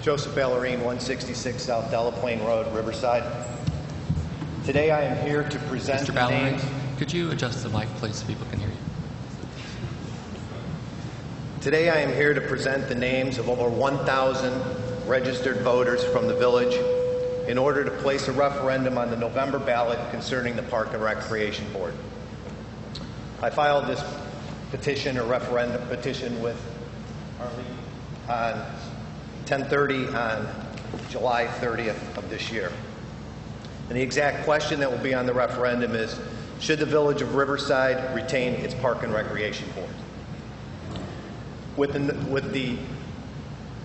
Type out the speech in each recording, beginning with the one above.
Joseph Ballerine, 166 South Delaplane Road, Riverside. Today I am here to present Mr. the Ballerine, names. could you adjust the mic, please, so people can hear you? Today I am here to present the names of over 1,000 registered voters from the village in order to place a referendum on the November ballot concerning the Park and Recreation Board. I filed this petition or referendum petition with Arlene on 10:30 on July 30th of this year. And the exact question that will be on the referendum is, should the Village of Riverside retain its Park and Recreation Board? With the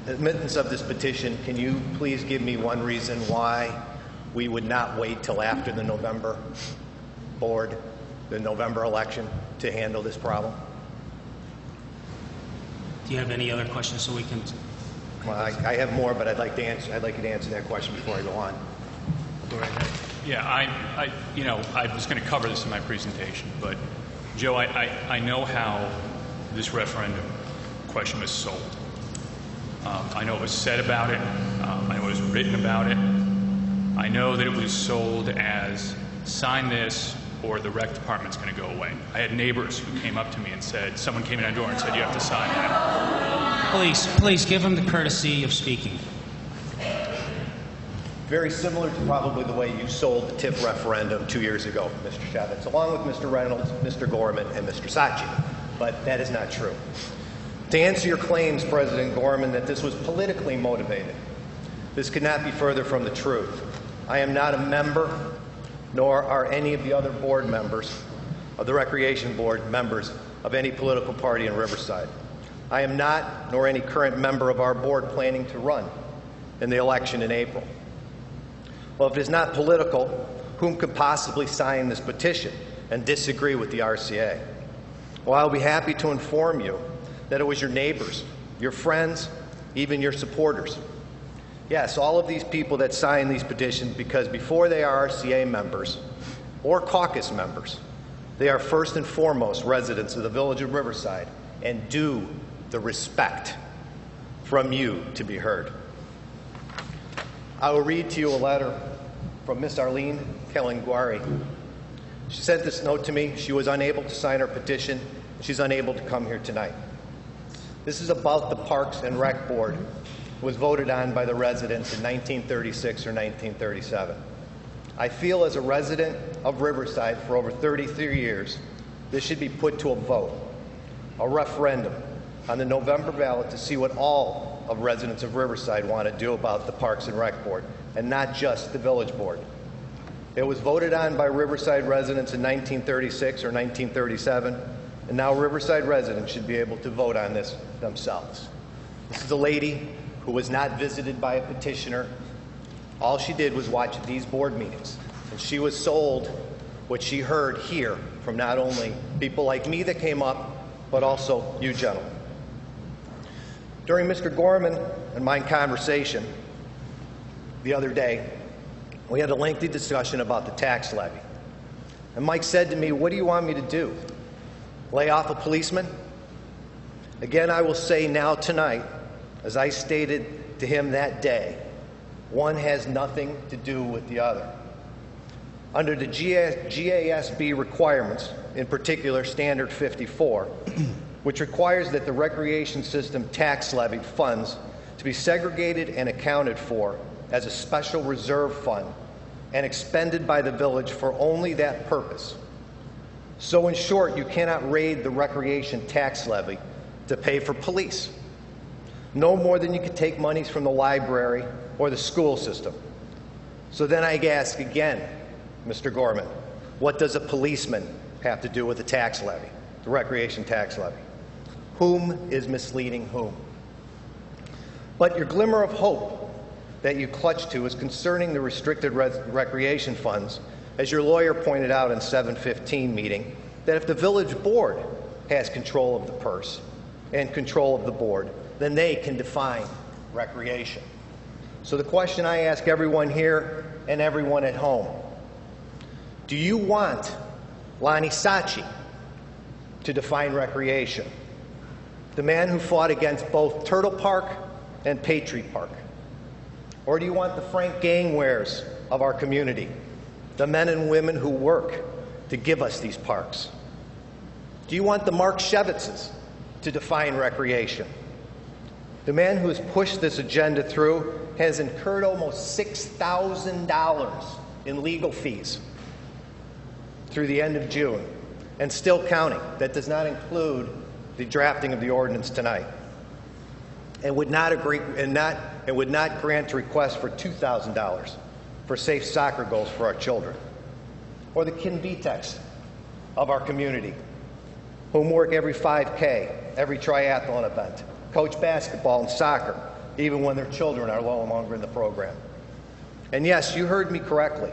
admittance of this petition, can you please give me one reason why we would not wait till after the November board, the November election, to handle this problem? Do you have any other questions so we can? Well, I have more, but I'd like you to answer that question before I go on. Go right ahead. Yeah, I was going to cover this in my presentation, but Joe, I know how this referendum question was sold. I know it was said about it. I know it was written about it. I know that it was sold as sign this or the rec department's going to go away. I had neighbors who came up to me and said, someone came in our door and said, you have to sign that. Please give him the courtesy of speaking. Very similar to probably the way you sold the TIP referendum 2 years ago, Mr. Chavez, along with Mr. Reynolds, Mr. Gorman, and Mr. Sachi. But that is not true. To answer your claims, President Gorman, that this was politically motivated, this could not be further from the truth. I am not a member, nor are any of the other board members of the Recreation Board members of any political party in Riverside. I am not, nor any current member of our board, planning to run in the election in April. Well, if it is not political, whom could possibly sign this petition and disagree with the RCA? Well, I'll be happy to inform you that it was your neighbors, your friends, even your supporters. Yes, all of these people that sign these petitions, because before they are RCA members or caucus members, they are first and foremost residents of the Village of Riverside and due the respect from you to be heard. I will read to you a letter from Miss Arlene Kelinguari. She sent this note to me. She was unable to sign her petition. She's unable to come here tonight. This is about the Parks and Rec Board. It was voted on by the residents in 1936 or 1937. I feel as a resident of Riverside for over 33 years, this should be put to a vote, a referendum on the November ballot to see what all of residents of Riverside want to do about the Parks and Rec Board, and not just the Village Board. It was voted on by Riverside residents in 1936 or 1937, and now Riverside residents should be able to vote on this themselves. This is a lady who was not visited by a petitioner. All she did was watch these board meetings, and she was sold what she heard here from not only people like me that came up, but also you gentlemen. During Mr. Gorman and my conversation the other day, we had a lengthy discussion about the tax levy. And Mike said to me, what do you want me to do? Lay off a policeman? Again, I will say now tonight, as I stated to him that day, one has nothing to do with the other. Under the GASB requirements, in particular Standard 54, which requires that the recreation system tax levy funds to be segregated and accounted for as a special reserve fund and expended by the village for only that purpose. So in short, you cannot raid the recreation tax levy to pay for police, no more than you could take monies from the library or the school system. So then I ask again, Mr. Gorman, what does a policeman have to do with the tax levy, the recreation tax levy? Whom is misleading whom? But your glimmer of hope that you clutch to is concerning the restricted recreation funds, as your lawyer pointed out in 715 meeting, that if the village board has control of the purse and control of the board, then they can define recreation. So the question I ask everyone here and everyone at home, do you want Lonnie Sachi to define recreation? The man who fought against both Turtle Park and Patriot Park, Or do you want the Frank Gangwares of our community, the men and women who work to give us these parks? Do you want the Mark Shevitzes to define recreation? The man who has pushed this agenda through has incurred almost $6,000 in legal fees through the end of June, and still counting. That does not include the drafting of the ordinance tonight, and would not grant a request for $2,000 for safe soccer goals for our children, or the Kin Vitex of our community, whom work every 5K, every triathlon event, coach basketball and soccer, even when their children are no longer in the program. And yes, you heard me correctly,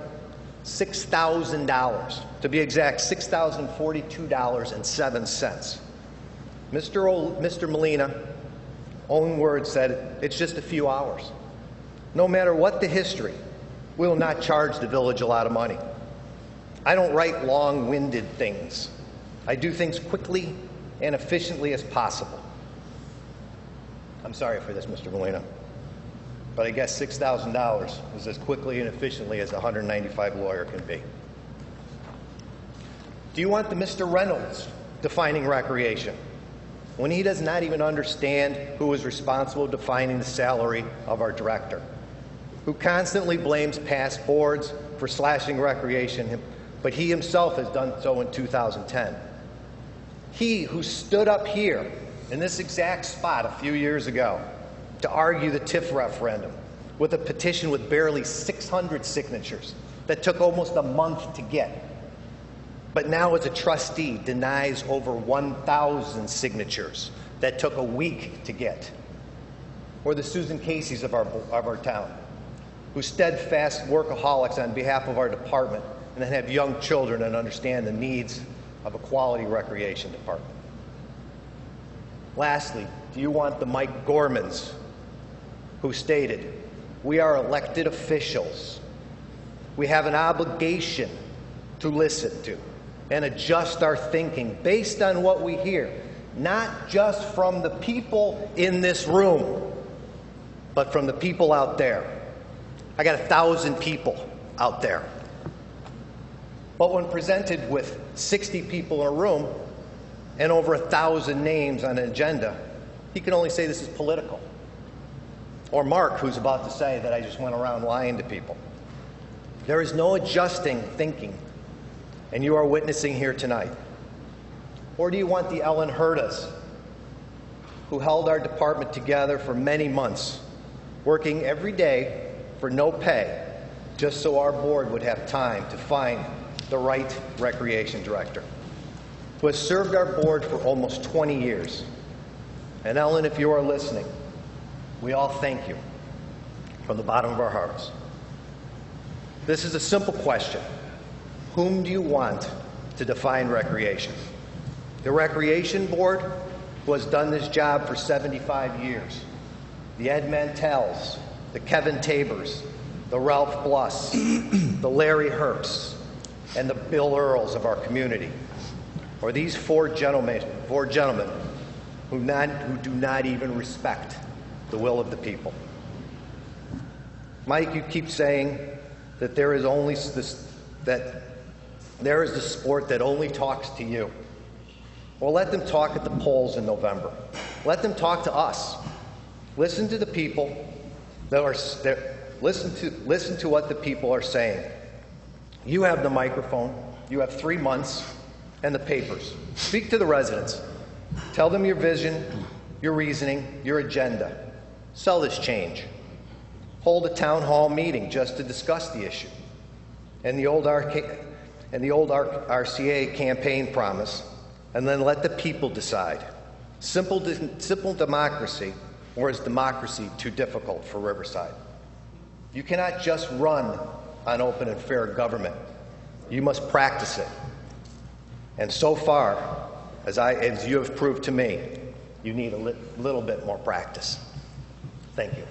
$6,000. To be exact, $6,042.07. Mr. Molina, own words, said it's just a few hours. No matter what the history, we will not charge the village a lot of money. I don't write long-winded things. I do things quickly and efficiently as possible. I'm sorry for this, Mr. Molina, but I guess $6,000 is as quickly and efficiently as a 195 lawyer can be. Do you want the Mr. Reynolds defining recreation when he does not even understand who is responsible defining the salary of our director, who constantly blames past boards for slashing recreation, but he himself has done so in 2010. He who stood up here in this exact spot a few years ago to argue the TIF referendum with a petition with barely 600 signatures that took almost a month to get, but now as a trustee denies over 1,000 signatures that took a week to get. Or the Susan Caseys of our town, who steadfast workaholics on behalf of our department and then have young children and understand the needs of a quality recreation department. Lastly, do you want the Mike Gormans, who stated, "We are elected officials. We have an obligation to listen to and adjust our thinking based on what we hear, not just from the people in this room, but from the people out there." I got 1,000 people out there. But when presented with 60 people in a room and over 1,000 names on an agenda, he can only say this is political. Or Mark, who's about to say that I just went around lying to people. There is no adjusting thinking, and you are witnessing here tonight. Or do you want the Ellen Hurtas, who held our department together for many months, working every day for no pay, just so our board would have time to find the right recreation director, who has served our board for almost 20 years. And Ellen, if you are listening, we all thank you from the bottom of our hearts. This is a simple question. Whom do you want to define recreation? The Recreation Board, who has done this job for 75 years. The Ed Mantels, the Kevin Tabers, the Ralph Bluss, the Larry Herbst, and the Bill Earls of our community. Or these four gentlemen who do not even respect the will of the people. Mike, you keep saying that there is the sport that only talks to you. Well, let them talk at the polls in November. Let them talk to us. Listen to the people listen to what the people are saying. You have the microphone. You have 3 months and the papers. Speak to the residents. Tell them your vision, your reasoning, your agenda. Sell this change. Hold a town hall meeting just to discuss the issue. And the old RCA campaign promise, and then let the people decide. Simple democracy, or is democracy too difficult for Riverside? You cannot just run on open and fair government. You must practice it. And so far, as you have proved to me, you need a little bit more practice. Thank you.